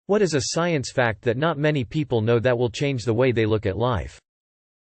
What is a science fact that not many people know that will change the way they look at life?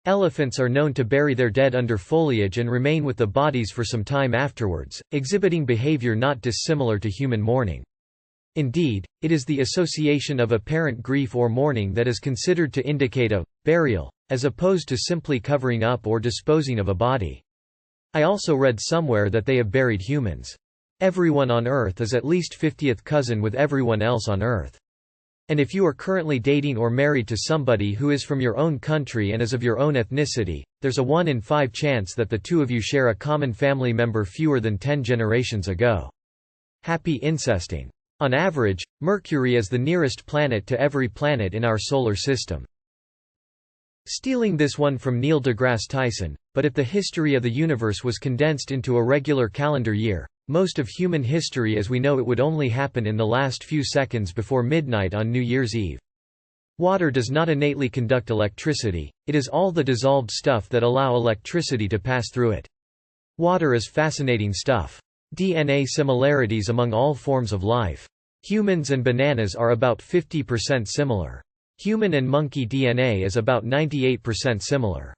Elephants are known to bury their dead under foliage and remain with the bodies for some time afterwards, exhibiting behavior not dissimilar to human mourning. Indeed, it is the association of apparent grief or mourning that is considered to indicate a burial, as opposed to simply covering up or disposing of a body. I also read somewhere that they have buried humans. Everyone on Earth is at least 50th cousin with everyone else on Earth. And if you are currently dating or married to somebody who is from your own country and is of your own ethnicity, there's a 1 in 5 chance that the two of you share a common family member fewer than 10 generations ago. Happy incesting. On average, Mercury is the nearest planet to every planet in our solar system. Stealing this one from Neil deGrasse Tyson, but if the history of the universe was condensed into a regular calendar year, most of human history as we know it would only happen in the last few seconds before midnight on New Year's Eve. Water does not innately conduct electricity, it is all the dissolved stuff that allow electricity to pass through it. Water is fascinating stuff. DNA similarities among all forms of life. Humans and bananas are about 50% similar. Human and monkey DNA is about 98% similar.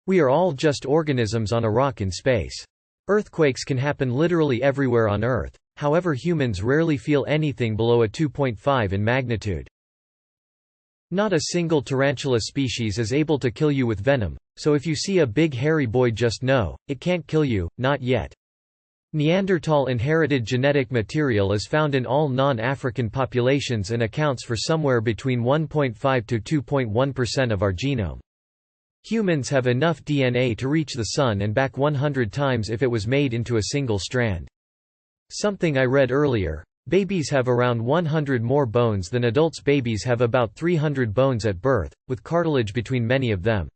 We are all just organisms on a rock in space. Earthquakes can happen literally everywhere on Earth, however humans rarely feel anything below a 2.5 in magnitude. Not a single tarantula species is able to kill you with venom, so if you see a big hairy boy just know, it can't kill you, not yet. Neanderthal inherited genetic material is found in all non-African populations and accounts for somewhere between 1.5 to 2.1% of our genome. Humans have enough DNA to reach the Sun and back 100 times if it was made into a single strand. Something I read earlier, babies have around 100 more bones than adults. Babies have about 300 bones at birth, with cartilage between many of them.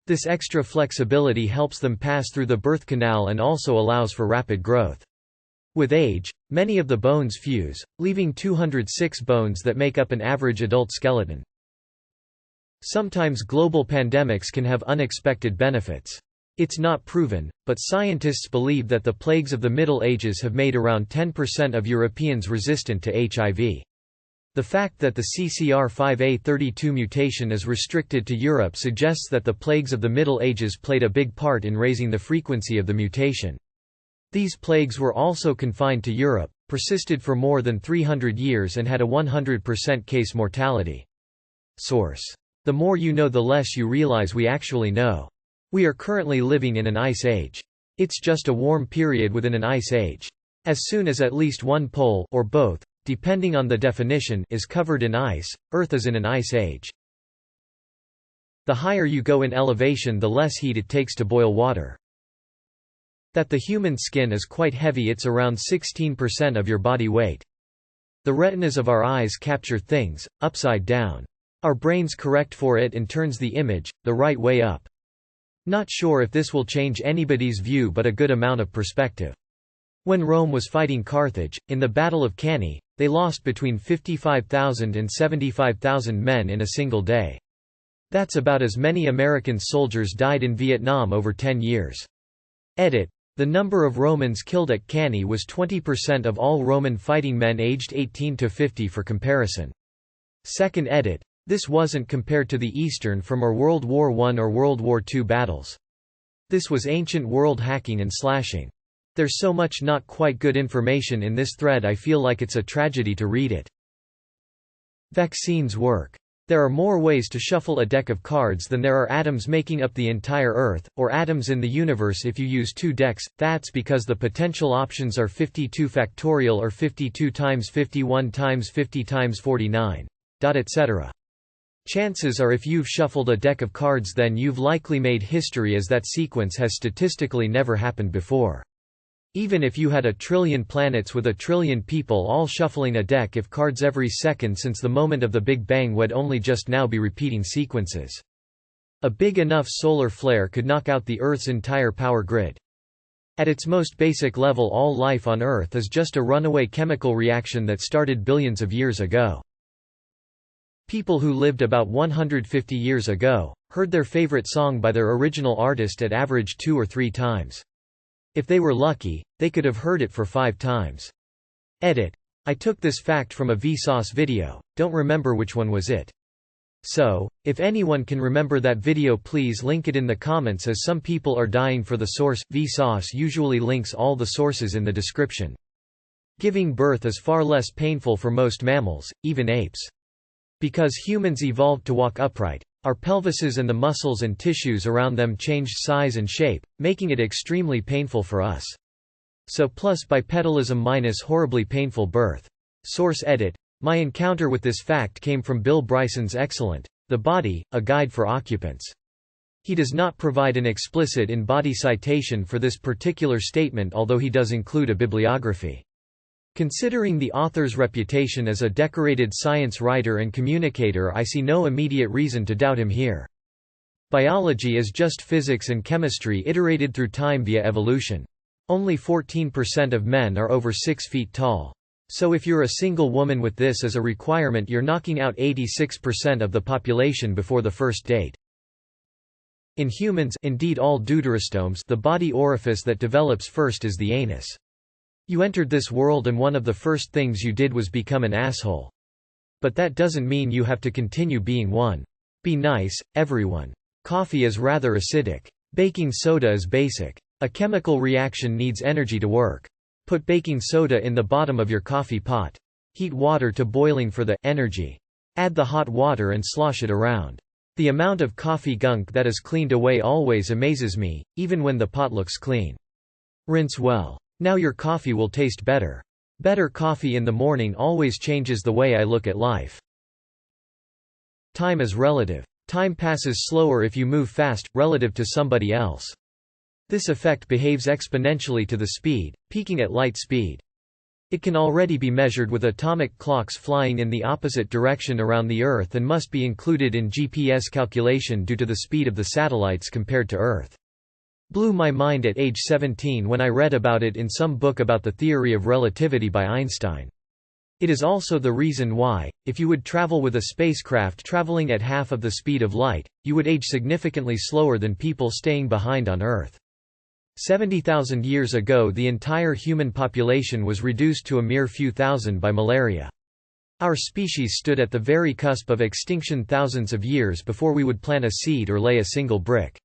This extra flexibility helps them pass through the birth canal and also allows for rapid growth. With age, many of the bones fuse, leaving 206 bones that make up an average adult skeleton. Sometimes global pandemics can have unexpected benefits. It's not proven, but scientists believe that the plagues of the Middle Ages have made around 10% of Europeans resistant to HIV. The fact that the CCR5A32 mutation is restricted to Europe suggests that the plagues of the Middle Ages played a big part in raising the frequency of the mutation. These plagues were also confined to Europe, persisted for more than 300 years and had a 100% case mortality. Source: the more you know, the less you realize we actually know. We are currently living in an ice age. It's just a warm period within an ice age. As soon as at least one pole, or both, depending on the definition, is covered in ice, Earth is in an ice age. The higher you go in elevation, the less heat it takes to boil water. That the human skin is quite heavy, it's around 16% of your body weight. The retinas of our eyes capture things, upside down. Our brains correct for it and turns the image, the right way up. Not sure if this will change anybody's view, but a good amount of perspective. When Rome was fighting Carthage, in the Battle of Cannae, they lost between 55,000 and 75,000 men in a single day. That's about as many American soldiers died in Vietnam over 10 years. Edit. The number of Romans killed at Cannae was 20% of all Roman fighting men aged 18 to 50 for comparison. Second edit. This wasn't compared to the Eastern Front or World War I or World War II battles. This was ancient world hacking and slashing. There's so much not quite good information in this thread, I feel like it's a tragedy to read it. Vaccines work. There are more ways to shuffle a deck of cards than there are atoms making up the entire Earth, or atoms in the universe if you use 2 decks. That's because the potential options are 52 factorial or 52 times 51 times 50 times 49. Etc. Chances are if you've shuffled a deck of cards, then you've likely made history, as that sequence has statistically never happened before. Even if you had a trillion planets with a trillion people all shuffling a deck of cards every second since the moment of the Big Bang, would only just now be repeating sequences. A big enough solar flare could knock out the Earth's entire power grid. At its most basic level, all life on Earth is just a runaway chemical reaction that started billions of years ago. People who lived about 150 years ago heard their favorite song by their original artist at average 2 or 3 times. If they were lucky, they could have heard it for 5 times. Edit. I took this fact from a Vsauce video, don't remember which one was it. So, if anyone can remember that video, please link it in the comments, as some people are dying for the source. Vsauce usually links all the sources in the description. Giving birth is far less painful for most mammals, even apes. Because humans evolved to walk upright, our pelvises and the muscles and tissues around them changed size and shape, making it extremely painful for us. So plus bipedalism minus horribly painful birth. Source edit. My encounter with this fact came from Bill Bryson's excellent The Body, A Guide for Occupants. He does not provide an explicit in-body citation for this particular statement, although he does include a bibliography. Considering the author's reputation as a decorated science writer and communicator, I see no immediate reason to doubt him here. Biology is just physics and chemistry iterated through time via evolution. Only 14% of men are over 6 feet tall. So if you're a single woman with this as a requirement, you're knocking out 86% of the population before the first date. In humans, indeed all deuterostomes, the body orifice that develops first is the anus. You entered this world and one of the first things you did was become an asshole. But that doesn't mean you have to continue being one. Be nice, everyone. Coffee is rather acidic. Baking soda is basic. A chemical reaction needs energy to work. Put baking soda in the bottom of your coffee pot. Heat water to boiling for the energy. Add the hot water and slosh it around. The amount of coffee gunk that is cleaned away always amazes me, even when the pot looks clean. Rinse well. Now your coffee will taste better. Better coffee in the morning always changes the way I look at life. Time is relative. Time passes slower if you move fast, relative to somebody else. This effect behaves exponentially to the speed, peaking at light speed. It can already be measured with atomic clocks flying in the opposite direction around the Earth, and must be included in GPS calculation due to the speed of the satellites compared to Earth. Blew my mind at age 17 when I read about it in some book about the theory of relativity by Einstein. It is also the reason why, if you would travel with a spacecraft traveling at half of the speed of light, you would age significantly slower than people staying behind on Earth. 70,000 years ago, the entire human population was reduced to a mere few thousand by malaria. Our species stood at the very cusp of extinction thousands of years before we would plant a seed or lay a single brick.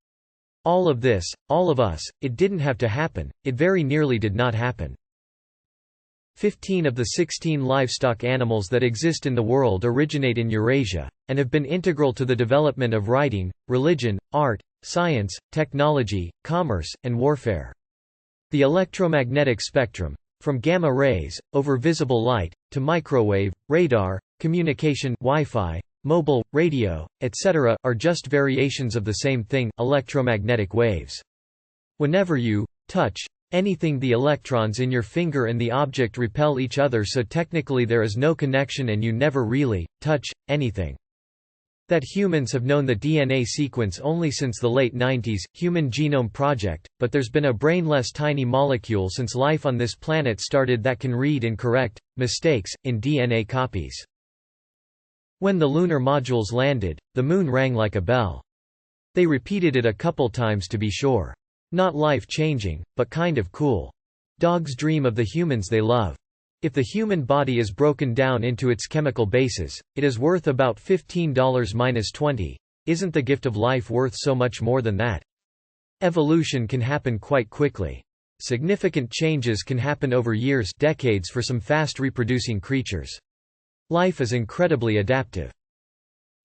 All of this, all of us, it didn't have to happen, it very nearly did not happen. 15 of the 16 livestock animals that exist in the world originate in Eurasia, and have been integral to the development of writing, religion, art, science, technology, commerce, and warfare. The electromagnetic spectrum, from gamma rays, over visible light, to microwave, radar, communication, Wi-Fi, mobile, radio, etc., are just variations of the same thing, electromagnetic waves. Whenever you touch anything, the electrons in your finger and the object repel each other, so technically there is no connection and you never really touch anything. That humans have known the DNA sequence only since the late 90s, Human Genome Project, but there's been a brainless tiny molecule since life on this planet started that can read and correct mistakes in DNA copies. When the lunar modules landed, the moon rang like a bell. They repeated it a couple times to be sure. Not life-changing, but kind of cool. Dogs dream of the humans they love. If the human body is broken down into its chemical bases, it is worth about $15–20. Isn't the gift of life worth so much more than that? Evolution can happen quite quickly. Significant changes can happen over years, decades for some fast-reproducing creatures. Life is incredibly adaptive.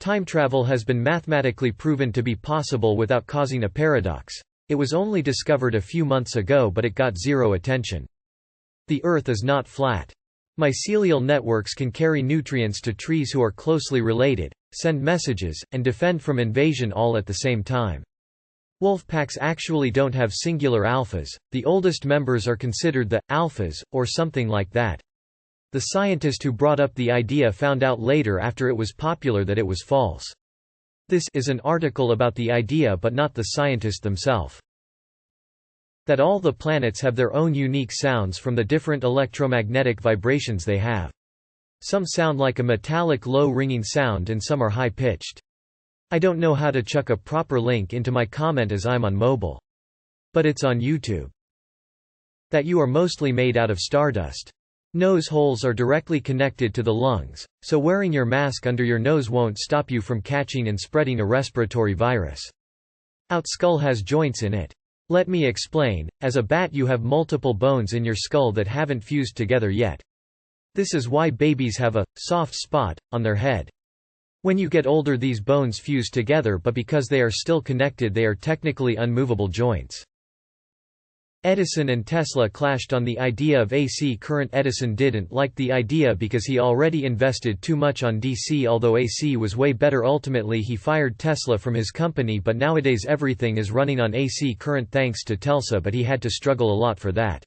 Time travel has been mathematically proven to be possible without causing a paradox. It was only discovered a few months ago, but it got zero attention. The Earth is not flat. Mycelial networks can carry nutrients to trees who are closely related, send messages, and defend from invasion all at the same time. Wolf packs actually don't have singular alphas, the oldest members are considered the alphas, or something like that. The scientist who brought up the idea found out later after it was popular that it was false. This is an article about the idea but not the scientist themselves. That all the planets have their own unique sounds from the different electromagnetic vibrations they have. Some sound like a metallic low ringing sound and some are high-pitched. I don't know how to chuck a proper link into my comment as I'm on mobile. But it's on YouTube. That you are mostly made out of stardust. Nose holes are directly connected to the lungs, so wearing your mask under your nose won't stop you from catching and spreading a respiratory virus. Skull has joints in it. Let me explain, as a bat you have multiple bones in your skull that haven't fused together yet. This is why babies have a soft spot on their head. When you get older these bones fuse together, but because they are still connected they are technically unmovable joints. Edison and Tesla clashed on the idea of AC current. Edison didn't like the idea because he already invested too much on DC, although AC was way better. Ultimately he fired Tesla from his company, but nowadays everything is running on AC current thanks to Tesla, but he had to struggle a lot for that.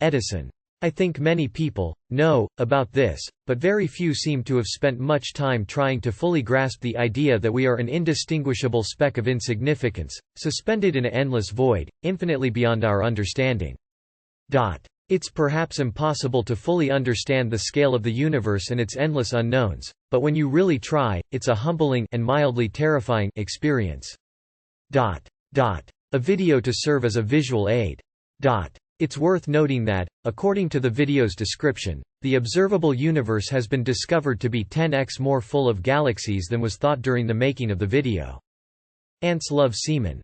Edison. I think many people know about this, but very few seem to have spent much time trying to fully grasp the idea that we are an indistinguishable speck of insignificance, suspended in an endless void, infinitely beyond our understanding. It's perhaps impossible to fully understand the scale of the universe and its endless unknowns, but when you really try, it's a humbling and mildly terrifying experience. A video to serve as a visual aid. It's worth noting that, according to the video's description, the observable universe has been discovered to be 10x more full of galaxies than was thought during the making of the video. Ants love semen.